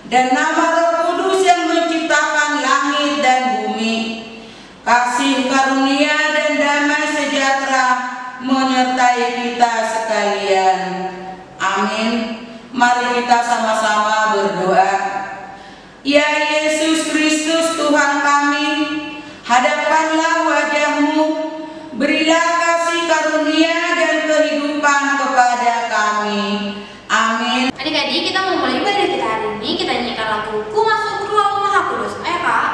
dan nama Roh Kudus yang menciptakan langit dan bumi. Kasih karunia dan damai sejahtera menyertai kita sekalian. Amin. Mari kita sama-sama berdoa. Ya Yesus Kristus Tuhan kami, hadapkanlah wajah-Mu, berilah kasih karunia dan kehidupan kepada kami. Amin. Adik-adik, kita memulai ibadah kita hari ini. Kita nyanyikan lagu Ku Masuk Ruang Maha Kudus. Ayo Kak.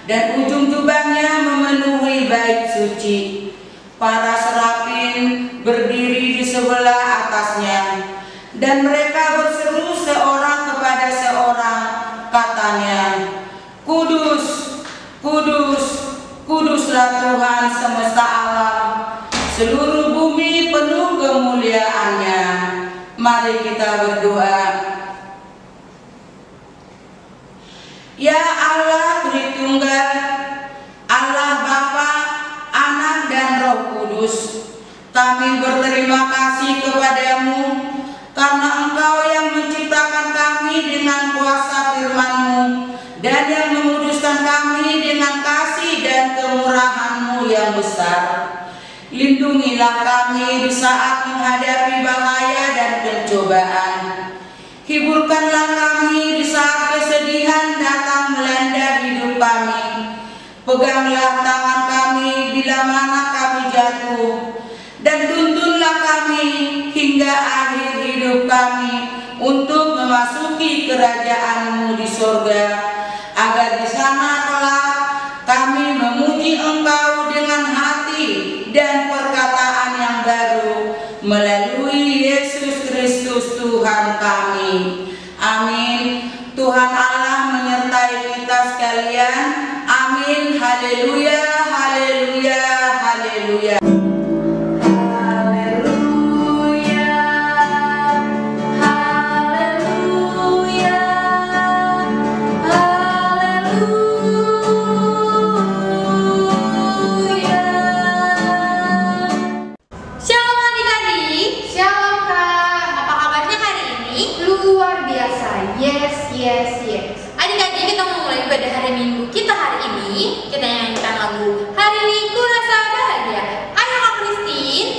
Dan ujung jubahnya memenuhi bait suci. Para serafin berdiri di sebelah atasnya, dan mereka berseru seorang kepada seorang, katanya, Kudus, Kudus, Kuduslah Tuhan semesta alam, seluruh bumi penuh kemuliaannya. Mari kita berdoa. Ya Allah Tritunggal, Allah Bapa, Anak dan Roh Kudus, kami berterima kasih kepadamu karena Engkau yang menciptakan kami dengan kuasa firman-Mu dan yang menguduskan kami dengan kasih dan kemurahan-Mu yang besar. Lindungilah kami di saat menghadapi bahaya dan pencobaan. Hiburkanlah kami di saat kesedihan datang melanda hidup kami. Peganglah tangan kami bila mana kami jatuh, dan tuntunlah kami hingga akhir hidup kami untuk memasuki kerajaan-Mu di sorga, agar di sana kelak kami memuji Engkau dengan hati dan perkataan yang baru melalui Yesus Kristus Tuhan kami. Amin. Tuhan Allah menyertai kita sekalian. Amin. Haleluya, haleluya, haleluya. Luar biasa, yes. Adik-adik, kita mau mulai ibadah hari Minggu kita hari ini. Kita nyanyikan lagu Hari Ini Ku Rasa Bahagia. Ayo Kak Christine.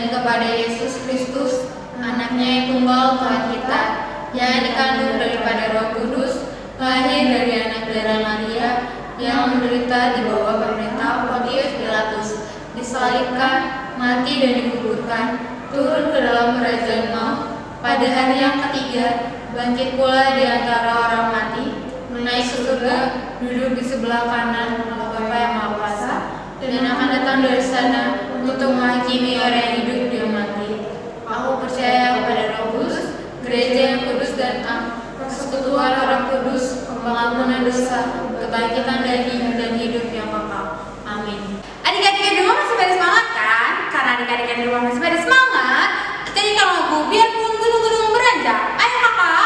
Kepada Yesus Kristus, anaknya yang tunggal Tuhan kita, yang dikandung daripada Roh Kudus, lahir dari anak darah Maria, yang menderita di bawah pemerintah Pontius Pilatus, disalibkan, mati dan dikuburkan, turun ke dalam kerajaan maut, pada hari yang ketiga, bangkit pula di antara orang mati, naik ke surga, duduk di sebelah kanan Bapa yang Maha Kuasa, dan akan datang dari sana untuk menghakimi orang yang hidup dan mati. Aku percaya kepada Roh Kudus, gereja yang kudus dan persekutuan orang kudus, pengampunan dosa, kebangkitan daging dan hidup yang kekal. Amin. Adik-adik di rumah masih pada semangat kan? Karena adik-adik di rumah masih pada semangat, kita nyanyikan lagu Biarpun Gunung-gunung Beranjak. Ayo kakak.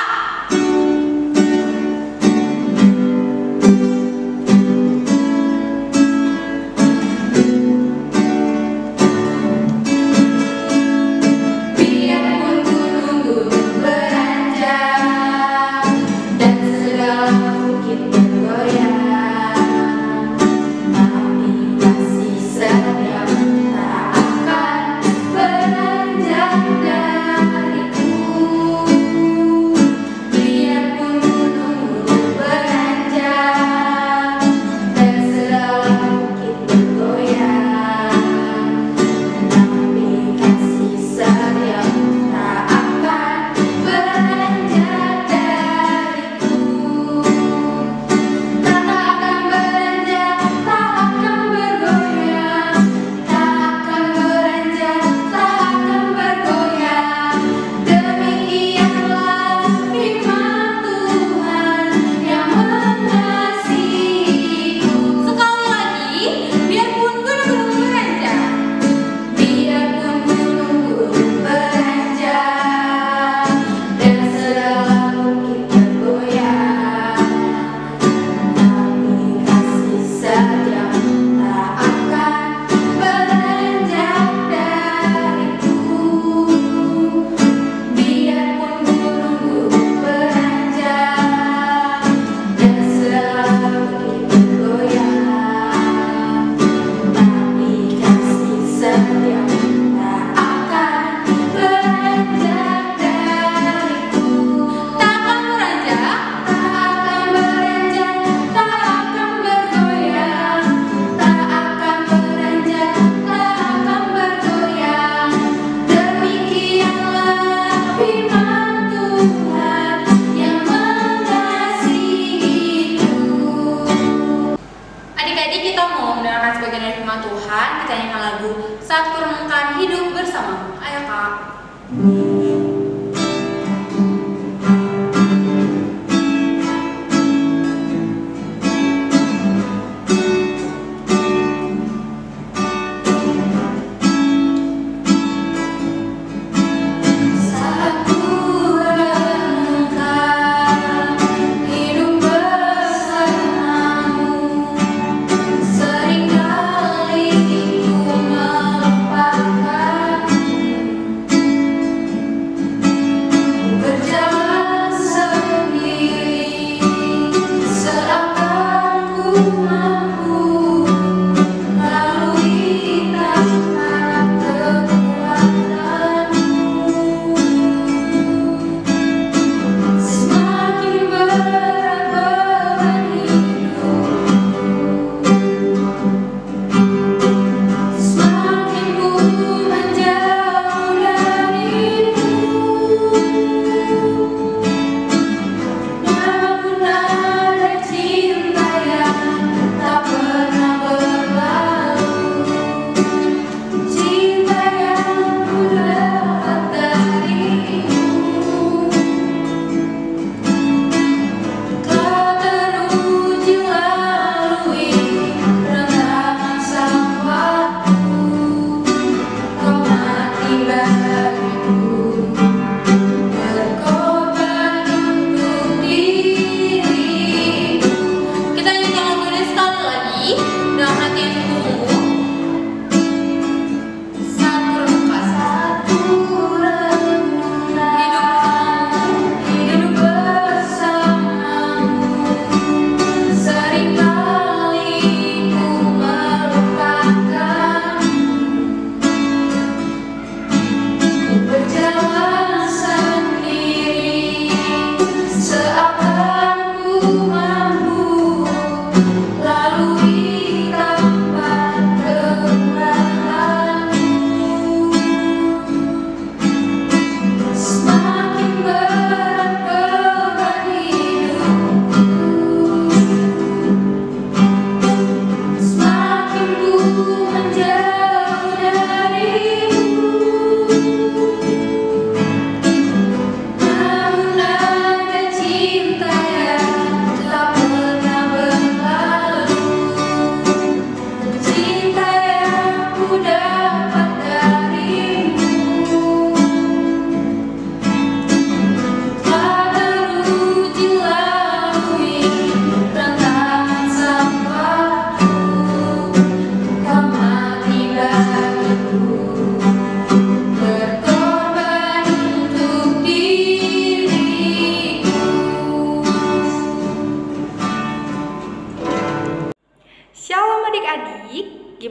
Biarpun gunung-gunung beranjak,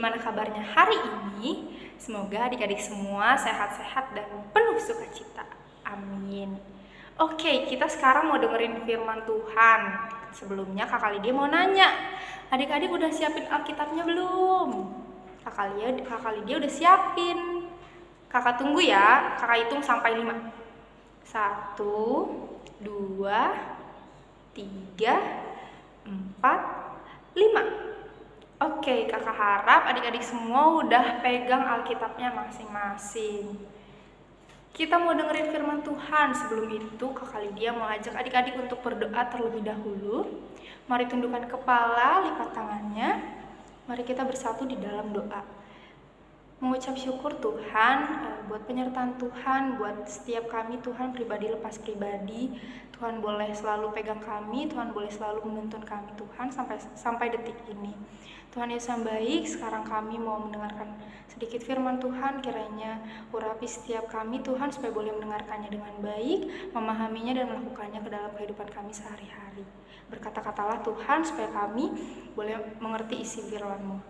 Gimana kabarnya hari ini? Semoga adik-adik semua sehat-sehat dan penuh sukacita. Amin. Oke, kita sekarang mau dengerin firman Tuhan. Sebelumnya Kakak Lydia mau nanya, adik-adik udah siapin Alkitabnya belum? Kakak Lydia udah siapin. Kakak tunggu ya, kakak hitung sampai 5. 1, 2, 3, 4, 5. Oke, kakak harap adik-adik semua udah pegang Alkitabnya masing-masing. Kita mau dengerin firman Tuhan. Sebelum itu, Kakak Lydia mau ajak adik-adik untuk berdoa terlebih dahulu. Mari tundukkan kepala, lipat tangannya. Mari kita bersatu di dalam doa. Mengucap syukur Tuhan buat penyertaan Tuhan, buat setiap kami Tuhan pribadi lepas pribadi. Tuhan boleh selalu pegang kami, Tuhan boleh selalu menuntun kami Tuhan sampai detik ini. Tuhan Yesus yang baik, sekarang kami mau mendengarkan sedikit firman Tuhan, kiranya urapi setiap kami Tuhan supaya boleh mendengarkannya dengan baik, memahaminya dan melakukannya ke dalam kehidupan kami sehari-hari. Berkata-katalah Tuhan supaya kami boleh mengerti isi firman-Mu.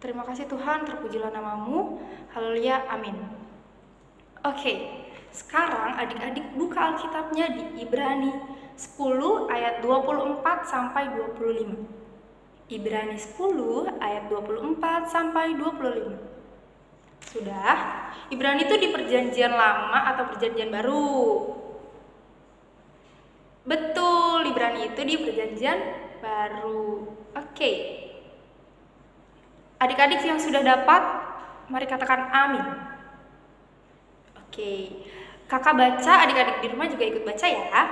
Terima kasih Tuhan, terpujilah nama-Mu. Haleluya, amin. Oke, sekarang adik-adik buka Alkitabnya di Ibrani 10 ayat 24 sampai 25. Ibrani 10 ayat 24 sampai 25. Sudah? Ibrani itu di perjanjian lama atau perjanjian baru? Betul, Ibrani itu di perjanjian baru. Oke. Adik-adik yang sudah dapat, mari katakan amin. Oke, kakak baca, adik-adik di rumah juga ikut baca ya.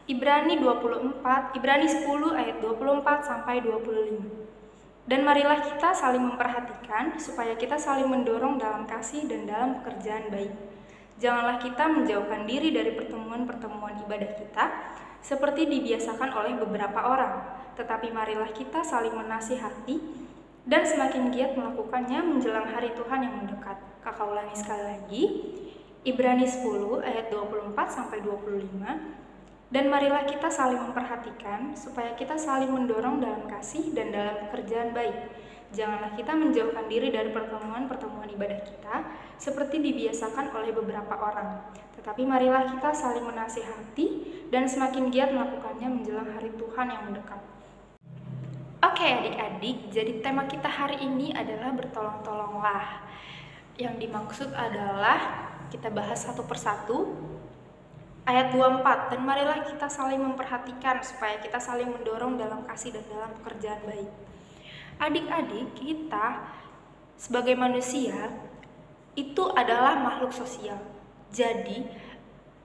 Ibrani 10 ayat 24 sampai 25. Dan marilah kita saling memperhatikan supaya kita saling mendorong dalam kasih dan dalam pekerjaan baik. Janganlah kita menjauhkan diri dari pertemuan-pertemuan ibadah kita seperti dibiasakan oleh beberapa orang, tetapi marilah kita saling menasihati dan semakin giat melakukannya menjelang hari Tuhan yang mendekat. Kakak ulangi sekali lagi. Ibrani 10 ayat 24 sampai 25. Dan marilah kita saling memperhatikan supaya kita saling mendorong dalam kasih dan dalam pekerjaan baik. Janganlah kita menjauhkan diri dari pertemuan-pertemuan ibadah kita seperti dibiasakan oleh beberapa orang. Tetapi marilah kita saling menasihati dan semakin giat melakukannya menjelang hari Tuhan yang mendekat. Oke adik-adik, jadi tema kita hari ini adalah bertolong-tolonglah. Yang dimaksud adalah kita bahas satu persatu. Ayat 24, dan marilah kita saling memperhatikan supaya kita saling mendorong dalam kasih dan dalam pekerjaan baik. Adik-adik, kita sebagai manusia itu adalah makhluk sosial. Jadi,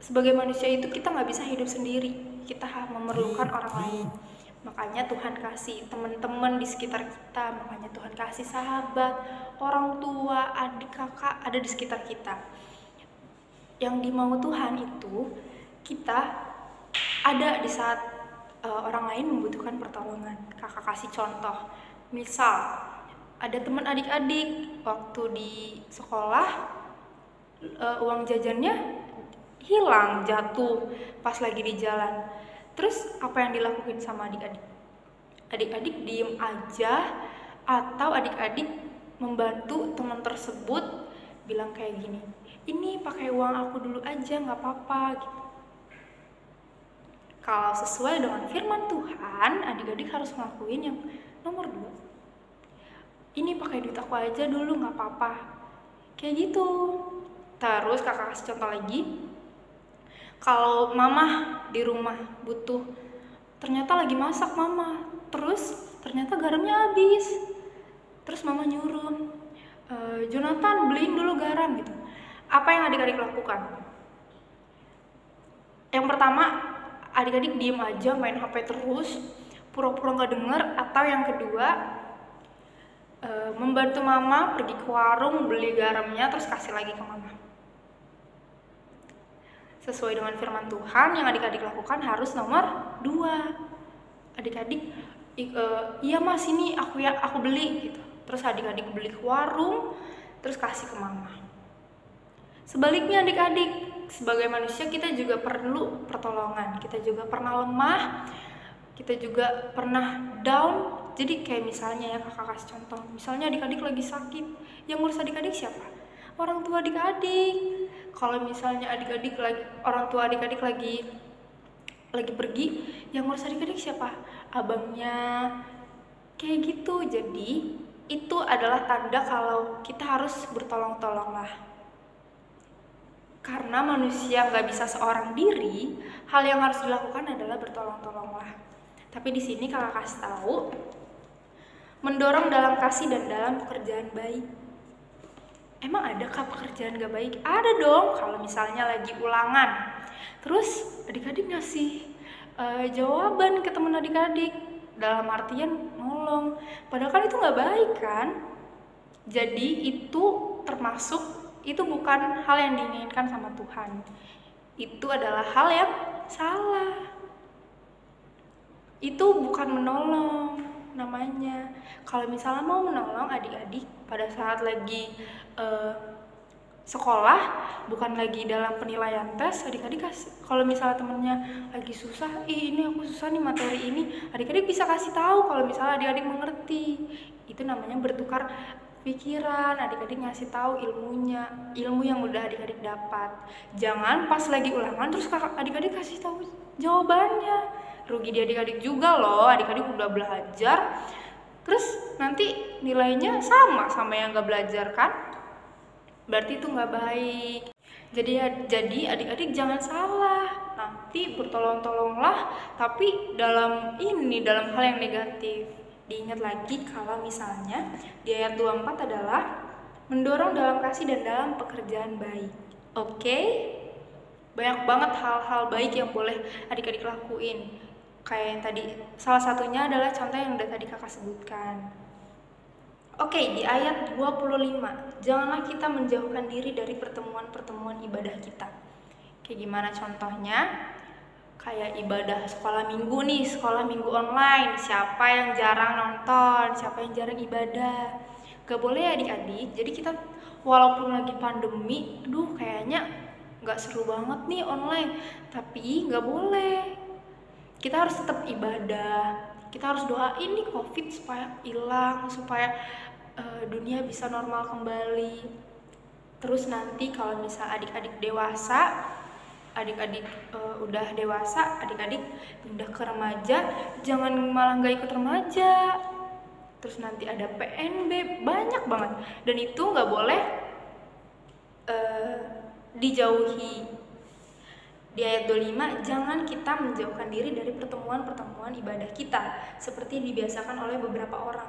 sebagai manusia itu kita nggak bisa hidup sendiri. Kita memerlukan orang lain. Makanya Tuhan kasih teman-teman di sekitar kita, makanya Tuhan kasih sahabat, orang tua, adik, kakak ada di sekitar kita. Yang dimau Tuhan itu kita ada di saat orang lain membutuhkan pertolongan. Kakak kasih contoh, misal ada teman adik-adik waktu di sekolah uang jajannya hilang, jatuh pas lagi di jalan. Terus apa yang dilakukan sama adik-adik? Adik-adik diem aja atau adik-adik membantu teman tersebut bilang kayak gini, ini pakai uang aku dulu aja nggak apa-apa gitu. Kalau sesuai dengan firman Tuhan, adik-adik harus ngelakuin yang nomor 2. Ini pakai duit aku aja dulu nggak apa-apa, kayak gitu. Terus kakak kasih contoh lagi. Kalau mama di rumah butuh, ternyata lagi masak mama, terus ternyata garamnya habis, terus mama nyuruh, Jonathan beliin dulu garam gitu. Apa yang adik-adik lakukan? Yang pertama, adik-adik diem aja main HP terus, pura-pura nggak denger. Atau yang kedua, membantu mama pergi ke warung beli garamnya terus kasih lagi ke mama. Sesuai dengan firman Tuhan, yang adik-adik lakukan harus nomor 2. Adik-adik, iya mas ini aku beli gitu. Terus adik-adik beli ke warung, terus kasih ke mama. Sebaliknya adik-adik, sebagai manusia kita juga perlu pertolongan. Kita juga pernah lemah, kita juga pernah down, Jadi kayak misalnya ya, kakak kasih contoh, misalnya adik-adik lagi sakit, yang ngurus adik-adik siapa? Orang tua adik-adik. Kalau misalnya orang tua adik-adik lagi pergi, yang ngurus adik-adik siapa? Abangnya. Kayak gitu. Jadi itu adalah tanda kalau kita harus bertolong-tolong lah. Karena manusia nggak bisa seorang diri, hal yang harus dilakukan adalah bertolong-tolonglah. Tapi di sini kakak kasih tahu, mendorong dalam kasih dan dalam pekerjaan baik. Emang adakah pekerjaan gak baik? Ada dong. Kalau misalnya lagi ulangan, terus adik-adik ngasih jawaban ke teman adik-adik, dalam artian nolong. Padahal kan itu gak baik kan? Jadi itu itu bukan hal yang diinginkan sama Tuhan. Itu adalah hal yang salah. Itu bukan menolong namanya. Kalau misalnya mau menolong adik-adik pada saat lagi sekolah, bukan lagi dalam penilaian tes, adik-adik kasih. Kalau misalnya temennya lagi susah, ini aku susah nih materi ini, adik-adik bisa kasih tahu kalau misalnya adik-adik mengerti. Itu namanya bertukar pikiran, adik-adik ngasih tahu ilmu yang udah adik-adik dapat. Jangan pas lagi ulangan terus adik-adik kasih tahu jawabannya. Rugi di adik-adik juga loh, adik-adik udah belajar terus nanti nilainya sama yang gak belajar kan? Berarti itu gak baik. Jadi adik-adik jangan salah, nanti bertolong-tolonglah, tapi dalam hal yang negatif. Diingat lagi kalau misalnya di ayat 24 adalah mendorong dalam kasih dan dalam pekerjaan baik. Oke? Banyak banget hal-hal baik yang boleh adik-adik lakuin. Kayak yang tadi, salah satunya adalah contoh yang udah tadi kakak sebutkan. Oke, di ayat 25, janganlah kita menjauhkan diri dari pertemuan-pertemuan ibadah kita. Kayak gimana contohnya? Kayak ibadah sekolah minggu online, siapa yang jarang nonton, siapa yang jarang ibadah. Gak boleh ya adik-adik, jadi kita walaupun lagi pandemi, kayaknya gak seru banget nih online, tapi gak boleh. Kita harus tetap ibadah, kita harus doain nih COVID supaya hilang, supaya dunia bisa normal kembali. Terus nanti kalau misal adik-adik udah dewasa, adik-adik pindah ke remaja, jangan malah gak ikut remaja. Terus nanti ada PNB, banyak banget. Dan itu gak boleh dijauhi. Di ayat 25, jangan kita menjauhkan diri dari pertemuan-pertemuan ibadah kita, seperti dibiasakan oleh beberapa orang.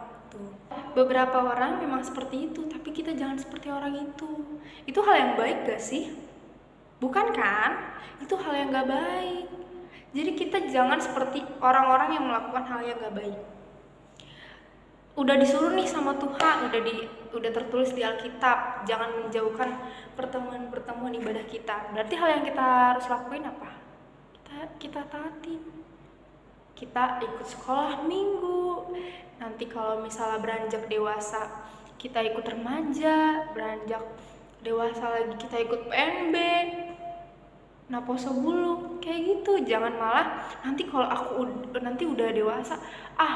Beberapa orang memang seperti itu, tapi kita jangan seperti orang itu. Itu hal yang baik gak sih? Bukan kan? Itu hal yang gak baik. Jadi kita jangan seperti orang-orang yang melakukan hal yang gak baik. Udah disuruh nih sama Tuhan, udah tertulis di Alkitab, jangan menjauhkan pertemuan-pertemuan ibadah kita. Berarti hal yang kita harus lakuin apa? Kita taatin. Kita ikut sekolah minggu. Nanti kalau misalnya beranjak dewasa, kita ikut remaja. Beranjak dewasa lagi kita ikut PNB. Naposo bulu, kayak gitu. Jangan malah nanti kalau aku nanti udah dewasa,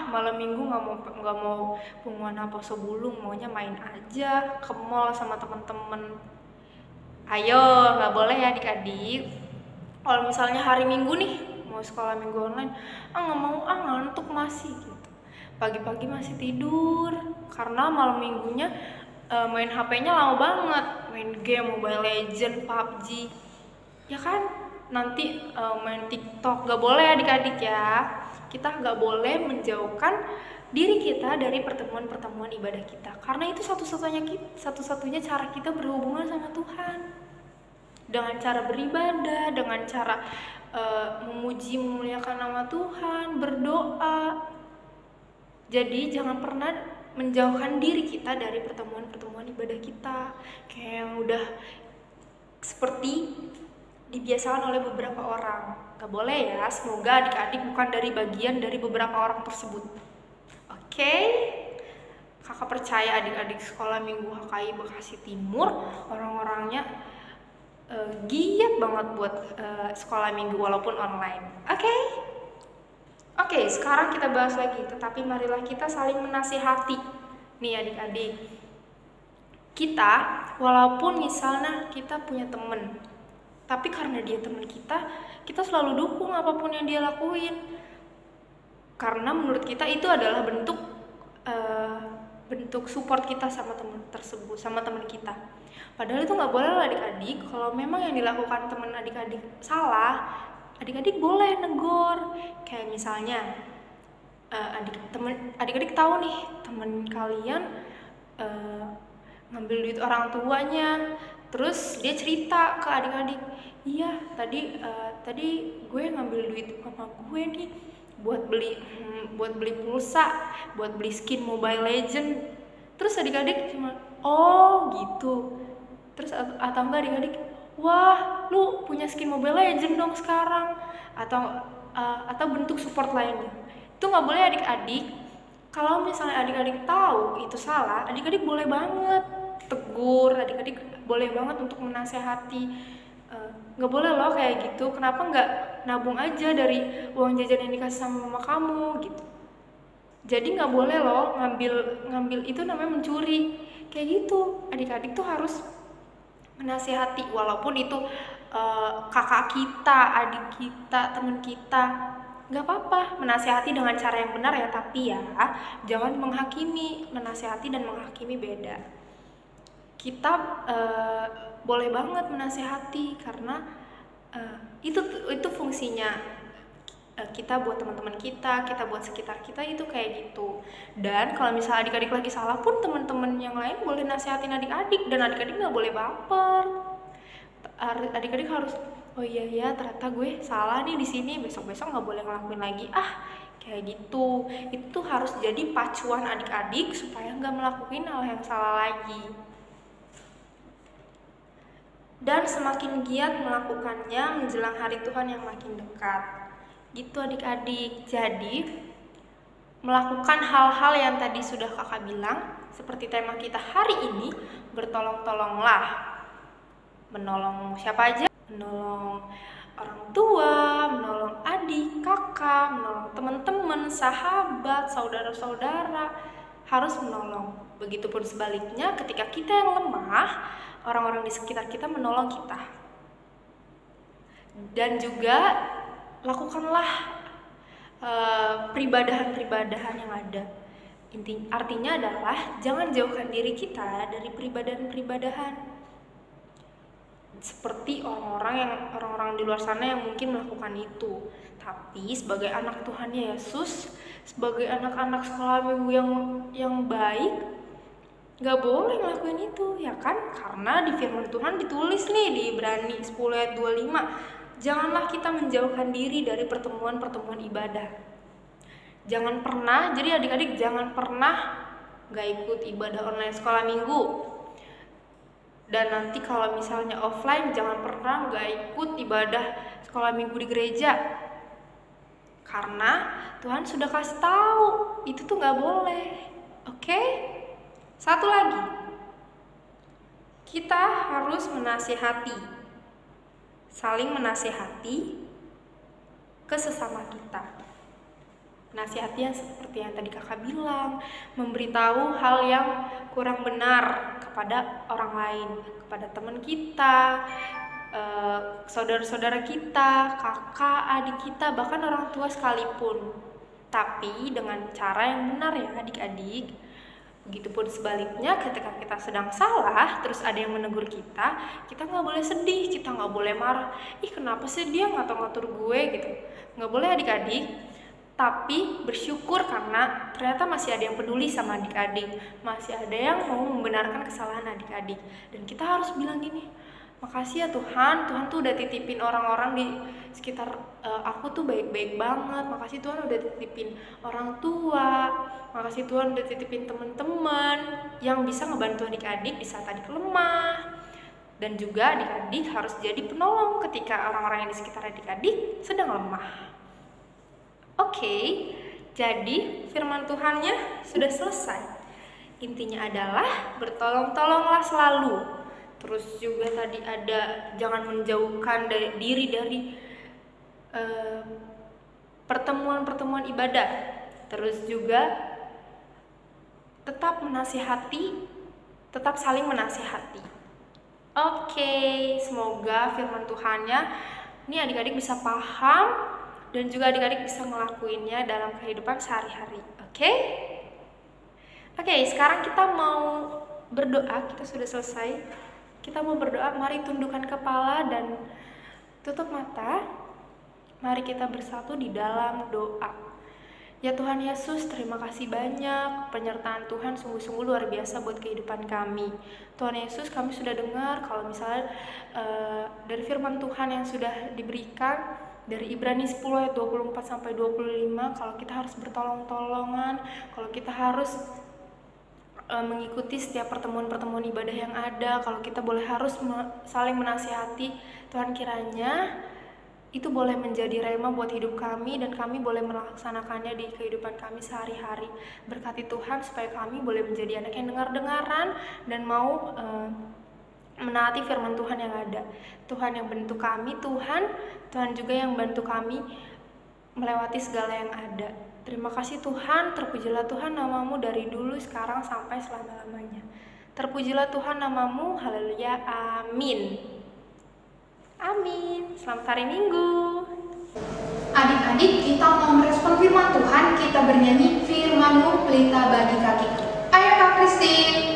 malam minggu nggak mau pengumuman Naposo bulu, maunya main aja ke mall sama temen-temen. Ayo, nggak boleh ya adik-adik. Kalau misalnya hari Minggu nih mau sekolah minggu online, nggak mau, ngantuk masih gitu. Pagi-pagi masih tidur karena malam minggunya main HP-nya lama banget, main game Mobile Legends, PUBG. Ya kan, nanti main TikTok. Gak boleh adik-adik ya. Kita gak boleh menjauhkan diri kita dari pertemuan-pertemuan ibadah kita, karena itu satu-satunya cara kita berhubungan sama Tuhan. Dengan cara beribadah, dengan cara memuji memuliakan nama Tuhan, berdoa. Jadi jangan pernah menjauhkan diri kita dari pertemuan-pertemuan ibadah kita, kayak yang udah seperti dibiasakan oleh beberapa orang. Gak boleh ya, semoga adik-adik bukan dari bagian dari beberapa orang tersebut. Oke? Kakak percaya adik-adik sekolah minggu HKI Bekasi Timur, orang-orangnya giat banget buat sekolah minggu walaupun online. Oke? Oke, sekarang kita bahas lagi, tetapi marilah kita saling menasihati. Nih adik-adik, kita walaupun misalnya kita punya temen, tapi karena dia teman kita selalu dukung apapun yang dia lakuin. Karena menurut kita itu adalah bentuk support kita sama teman tersebut, sama teman kita. Padahal itu nggak boleh loh adik-adik. Kalau memang yang dilakukan teman adik-adik salah, adik-adik boleh negor. Kayak misalnya adik-adik tahu nih teman kalian ngambil duit orang tuanya, terus dia cerita ke adik-adik, iya tadi gue ngambil duit mama gue nih buat beli pulsa, buat beli skin Mobile Legend. Terus adik-adik cuma oh gitu. Terus atau enggak adik-adik, wah lu punya skin Mobile Legend dong sekarang, atau bentuk support lainnya. Itu nggak boleh adik-adik. Kalau misalnya adik-adik tahu itu salah, adik-adik boleh banget tegur, adik-adik boleh banget untuk menasehati. Nggak boleh loh kayak gitu. Kenapa nggak nabung aja dari uang jajan yang dikasih sama mama kamu gitu. Jadi nggak boleh loh ngambil itu namanya mencuri kayak gitu. Adik-adik tuh harus menasehati, walaupun itu kakak kita, adik kita, teman kita, nggak apa-apa. Menasehati dengan cara yang benar ya, tapi ya jangan menghakimi. Menasehati dan menghakimi beda. Kita boleh banget menasehati karena itu fungsinya. Kita buat teman-teman kita buat sekitar kita itu kayak gitu. Dan kalau misalnya adik-adik lagi salah pun, teman-teman yang lain boleh nasihatin adik-adik, dan adik-adik nggak boleh baper. Adik-adik harus oh iya ternyata gue salah nih di sini, besok-besok nggak boleh ngelakuin lagi kayak gitu. Itu harus jadi pacuan adik-adik supaya nggak melakukan hal yang salah lagi. Dan semakin giat melakukannya menjelang hari Tuhan yang makin dekat. Gitu adik-adik. Jadi melakukan hal-hal yang tadi sudah kakak bilang, seperti tema kita hari ini, bertolong-tolonglah. Menolong siapa aja? Menolong orang tua, menolong adik, kakak, menolong teman-teman, sahabat, saudara-saudara, harus menolong. Begitupun sebaliknya, ketika kita yang lemah, orang-orang di sekitar kita menolong kita. Dan juga lakukanlah peribadahan-peribadahan yang ada. Artinya adalah jangan jauhkan diri kita dari peribadahan-peribadahan. Seperti orang-orang di luar sana yang mungkin melakukan itu. Tapi sebagai anak Tuhan Yesus, sebagai anak-anak sekolah minggu yang baik, nggak boleh ngelakuin itu, ya kan? Karena di firman Tuhan ditulis nih di Ibrani 10 ayat 25, janganlah kita menjauhkan diri dari pertemuan-pertemuan ibadah. Jangan pernah, jadi adik-adik jangan pernah nggak ikut ibadah online sekolah minggu. Dan nanti kalau misalnya offline, jangan pernah nggak ikut ibadah sekolah minggu di gereja. Karena Tuhan sudah kasih tahu, itu tuh nggak boleh. Oke? Satu lagi, kita harus menasihati. Saling menasihati ke sesama kita. Nasihati yang seperti yang tadi kakak bilang, memberitahu hal yang kurang benar kepada orang lain, kepada teman kita, saudara-saudara kita, kakak, adik kita, bahkan orang tua sekalipun. Tapi dengan cara yang benar ya adik-adik. Begitupun sebaliknya, ketika kita sedang salah, terus ada yang menegur kita nggak boleh sedih, kita nggak boleh marah. Ih kenapa sih dia ngatur-ngatur gue gitu. Nggak boleh adik-adik. Tapi bersyukur karena ternyata masih ada yang peduli sama adik-adik. Masih ada yang mau membenarkan kesalahan adik-adik. Dan kita harus bilang gini, makasih ya Tuhan tuh udah titipin orang-orang di sekitar aku tuh baik-baik banget. Makasih Tuhan udah titipin orang tua, makasih Tuhan udah titipin teman-teman yang bisa ngebantu adik-adik di saat adik lemah. Dan juga adik-adik harus jadi penolong ketika orang-orang yang di sekitar adik-adik sedang lemah. Oke, jadi firman Tuhannya sudah selesai. Intinya adalah bertolong-tolonglah selalu. Terus juga tadi ada jangan menjauhkan diri dari pertemuan-pertemuan pertemuan ibadah. Terus juga tetap menasihati, tetap saling menasihati. Oke, semoga firman Tuhannya ini adik-adik bisa paham dan juga adik-adik bisa ngelakuinnya dalam kehidupan sehari-hari. Oke, sekarang kita mau berdoa. Kita sudah selesai. Kita mau berdoa. Mari tundukkan kepala dan tutup mata. Mari kita bersatu di dalam doa. Ya Tuhan Yesus, terima kasih banyak, penyertaan Tuhan sungguh-sungguh luar biasa buat kehidupan kami. Tuhan Yesus, kami sudah dengar kalau misalnya dari firman Tuhan yang sudah diberikan dari Ibrani 10 ayat 24 sampai 25, kalau kita harus bertolong-tolongan, kalau kita harus mengikuti setiap pertemuan-pertemuan ibadah yang ada, kalau kita harus saling menasihati. Tuhan, kiranya itu boleh menjadi rema buat hidup kami dan kami boleh melaksanakannya di kehidupan kami sehari-hari. Berkati Tuhan supaya kami boleh menjadi anak yang dengar-dengaran dan mau menaati firman Tuhan yang ada. Tuhan yang bentuk kami, Tuhan juga yang bantu kami melewati segala yang ada. Terima kasih Tuhan, terpujilah Tuhan namamu dari dulu, sekarang, sampai selama-lamanya. Terpujilah Tuhan namamu, haleluya, amin. Amin. Selamat hari Minggu. Adik-adik, kita mau merespon firman Tuhan, kita bernyanyi firman-Mu pelita bagi kakiku. Ayo Kak Christine.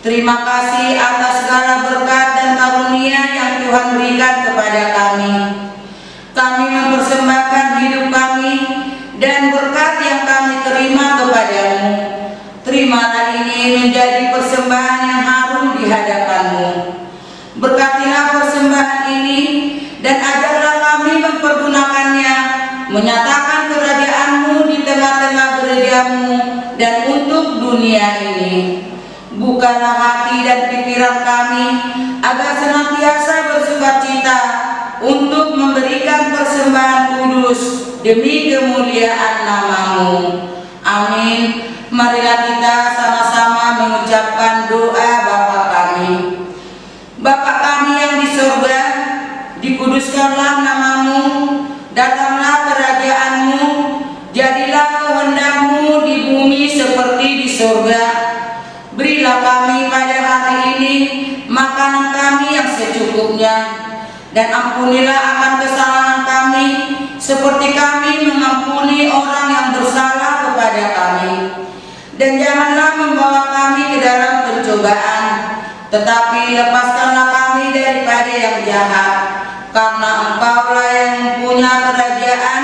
Terima kasih atas segala berkat dan karunia yang Tuhan berikan kepada kami. Kami mempersembahkan hidup kami dan berkat yang kami terima kepadamu. Terimalah ini menjadi persembahan yang harum di hadapan-Mu. Berkatilah persembahan ini dan ajarlah kami mempergunakannya, menyatakan kerajaan-Mu di tengah-tengah gereja-Mu dan untuk dunia ini. Bukalah hati dan pikiran kami agar senantiasa bersukacita untuk memberikan persembahan kudus demi kemuliaan nama-Mu. Amin. Marilah kita sama-sama mengucapkan doa Bapa kami. Bapa kami yang di surga, dikuduskanlah nama-Mu, datanglah kerajaan-Mu, jadilah kehendak-Mu di bumi seperti di surga. Berilah kami pada hari ini makanan kami yang secukupnya, dan ampunilah akan kesalahan kami, seperti kami mengampuni orang yang bersalah kepada kami. Dan janganlah membawa kami ke dalam pencobaan, tetapi lepaskanlah kami daripada yang jahat, karena Engkaulah yang mempunyai kerajaan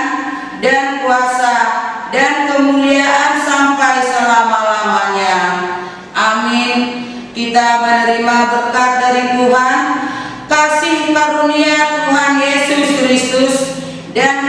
dan kuasa dan kemuliaan sampai selama-lamanya. Amin. Kita menerima berkat dari Tuhan, kasih karunia Tuhan Yesus Kristus, dan